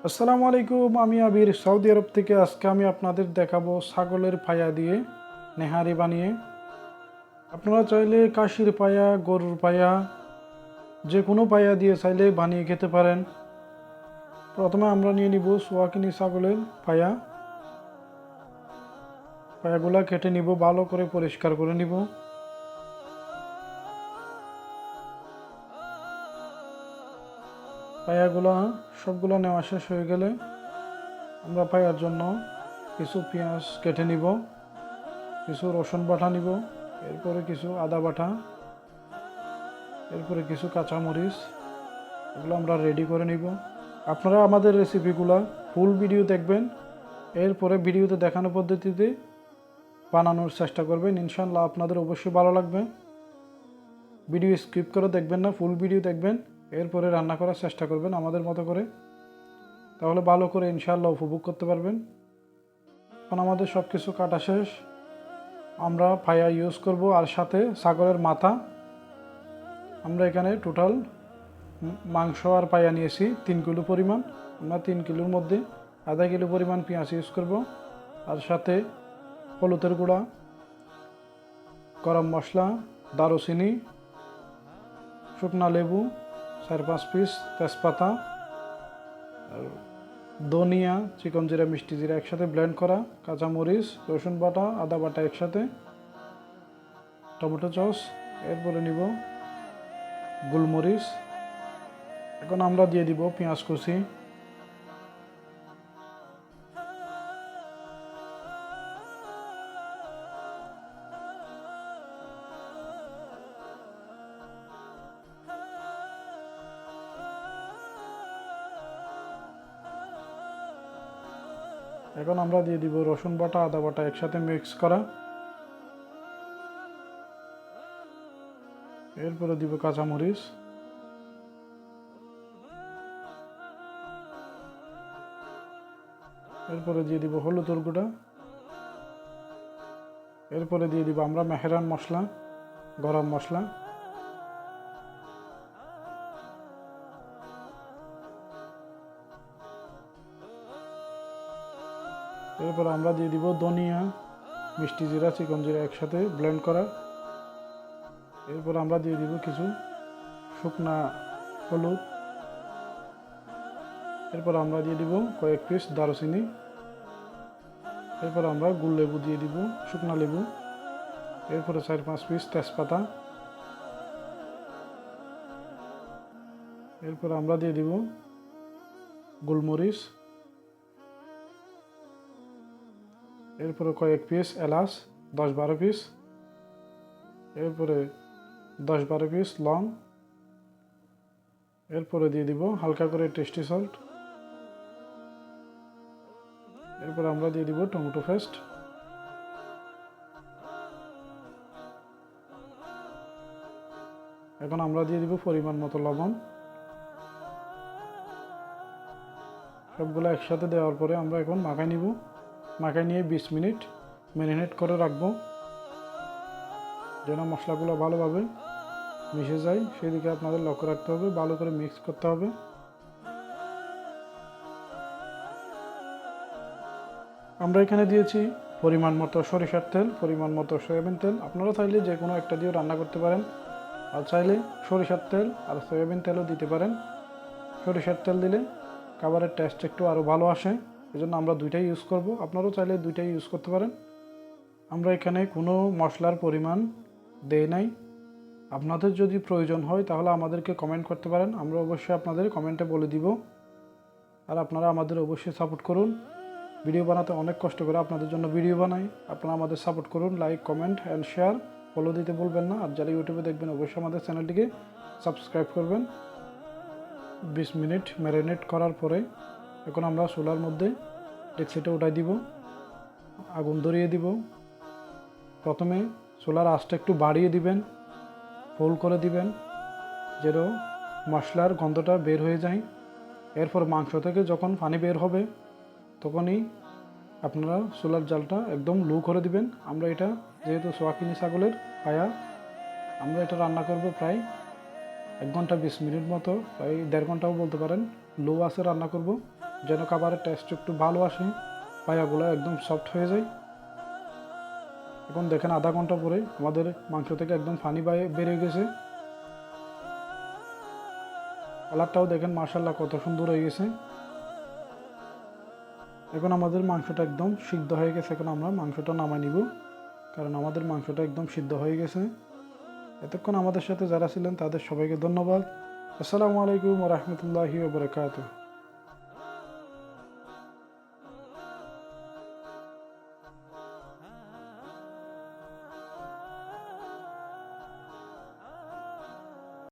আসসালামু আলাইকুম। আমি আবির, সৌদি আরব থেকে। আজকে আমি আপনাদের দেখাবো ছাগলের পায়া দিয়ে নেহারি বানিয়ে। আপনারা চাইলে কাশির পায়া, গরুর পায়া, যে কোনো পায়া দিয়ে চাইলে বানিয়ে খেতে পারেন। প্রথমে আমরা নিয়ে নিব সোয়াকিনি ছাগলের পায়া। পায়াগুলা কেটে নিব, ভালো করে পরিষ্কার করে নিব। পায়াগুলা সবগুলো নেওয়া শেষ হয়ে গেলে আমরা পায়ার জন্য কিছু পেঁয়াজ কেটে নিব, কিছু রসুন বাটা নিব, এরপরে কিছু আদা বাটা, এরপরে কিছু কাঁচামরিচ, এগুলো আমরা রেডি করে নিব। আপনারা আমাদের রেসিপিগুলো ফুল ভিডিও দেখবেন, এরপরে ভিডিওতে দেখানো পদ্ধতিতে বানানোর চেষ্টা করবেন। ইনশাআল্লাহ আপনাদের অবশ্যই ভালো লাগবে। ভিডিও স্কিপ করে দেখবেন না, ফুল ভিডিও দেখবেন, এরপরে রান্না করার চেষ্টা করবেন আমাদের মতো করে, তাহলে ভালো করে ইনশাআল্লাহ উপভোগ করতে পারবেন। এখন আমাদের সব কিছু কাটা শেষ। আমরা পায়া ইউজ করব, আর সাথে ছাগলের মাথা। আমরা এখানে টোটাল মাংস আর পায়া নিয়েছি 3 কিলো পরিমাণ। আমরা 3 কিলোর মধ্যে আধা কিলো পরিমাণ পেঁয়াজ ইউজ করব, আর সাথে হলুদের গুঁড়া, গরম মশলা, দারুচিনি, শুকনা লেবু, 4-5 পিস তেজপাতা, আর ধনিয়া, চিকন জিরা, মিষ্টি জিরা একসাথে ব্লেন্ড করা, কাঁচামরিচ, রসুন বাটা, আদা বাটা একসাথে, টমেটো সস, এরপরে নিব গোলমরিচ। এখন আমরা দিয়ে দিব পেঁয়াজ কুচি। এখন আমরা দিয়ে দিব রসুন বাটা, আদা বাটা একসাথে মিক্স করা, এরপরে দিব কাঁচামরিচ, এরপরে দিয়ে দিব হলুদের গুঁড়া, এরপরে দিয়ে দিব আমরা মেহরান মশলা, গরম মশলা, এরপর আমরা দিয়ে দিব ধনিয়া, মিষ্টি জিরা, চিকন জিরা একসাথে ব্লেন্ড করা, এরপর আমরা দিয়ে দিব কিছু শুকনা হলুদ, এরপর আমরা দিয়ে দিব কয়েক পিস দারুচিনি, এরপর আমরা গুল লেবু দিয়ে দিব, শুকনা লেবু, এরপরে 4-5 পিস তেজপাতা, এরপর আমরা দিয়ে দিব গোলমরিচ, এরপরে কয়েক পিস এলাচ, 10-12 পিস, এরপরে 10-12 পিস লং, এরপরে দিয়ে দিব হালকা করে টেস্টি সল্ট, এরপর আমরা দিয়ে দিব টমেটো পেস্ট, এখন আমরা দিয়ে দিব পরিমাণ মতো লবণ। সবগুলো একসাথে দেওয়ার পরে আমরা এখন মাখাই নিব। মাখাই নিয়ে 20 মিনিট ম্যারিনেট করে রাখবো, যেন মশলাগুলো ভালোভাবে মিশে যায় সেদিকে আপনাদের লক্ষ্য রাখতে হবে, ভালো করে মিক্স করতে হবে। আমরা এখানে দিয়েছি পরিমাণ মতো সরিষার তেল, পরিমাণ মতো সয়াবিন তেল। আপনারা চাইলে যে কোনো একটা দিয়ে রান্না করতে পারেন, আর চাইলে সরিষার তেল আর সয়াবিন তেলও দিতে পারেন। সরিষার তেল দিলে খাবারের টেস্ট একটু আরও ভালো আসে, এই জন্য আমরা দুইটাই ইউজ করব। আপনারাও চাইলে দুইটাই ইউজ করতে পারেন। আমরা এখানে কোনো মশলার পরিমাণ দেই নাই। আপনাদের যদি প্রয়োজন হয় তাহলে আমাদেরকে কমেন্ট করতে পারেন, আমরা অবশ্যই আপনাদের কমেন্টে বলে দিব। আর আপনারা আমাদের অবশ্যই সাপোর্ট করুন। ভিডিও বানাতে অনেক কষ্ট করে আপনাদের জন্য ভিডিও বানাই, আপনারা আমাদের সাপোর্ট করুন। Like, comment and share, follow দিতে ভুলবেন না। আর যারা ইউটিউবে দেখবেন অবশ্যই আমাদের চ্যানেলটিকে সাবস্ক্রাইব করবেন। 20 মিনিট ম্যারিনেট করার পরে এখন আমরা চুলার মধ্যে ডেকচিটা উঠাই দিব, আগুন ধরিয়ে দিব। প্রথমে চুলার আঁচটা একটু বাড়িয়ে দিবেন, ফুল করে দিবেন, যেন মশলার গন্ধটা বের হয়ে যায়। এরপর মাংস থেকে যখন পানি বের হবে তখনই আপনারা চুলার জালটা একদম লো করে দিবেন। আমরা এটা যেহেতু সোয়াকিনি ছাগলের পায়া, আমরা এটা রান্না করব প্রায় 1 ঘন্টা 20 মিনিট মতো, প্রায় 1.5 ঘন্টাও বলতে পারেন। লো আছে রান্না করব। যেন খাবারের টেস্ট একটু ভালো আসে, পায়াগুলো একদম সফট হয়ে যায়। এখন দেখেন আধা ঘন্টা পরে আমাদের মাংস থেকে একদম পানি বেরিয়ে গেছে। কালারটাও দেখেন মাশাআল্লাহ কত সুন্দর হয়ে গেছে। এখন আমাদের মাংসটা একদম সিদ্ধ হয়ে গেছে। এখন আমরা মাংসটা নামাই নিব, কারণ আমাদের মাংসটা একদম সিদ্ধ হয়ে গেছে। এতক্ষণ আমাদের সাথে যারা ছিলেন তাদের সবাইকে ধন্যবাদ। আসসালামু আলাইকুম ওয়া রাহমাতুল্লাহি ওয়া বারাকাতুহু।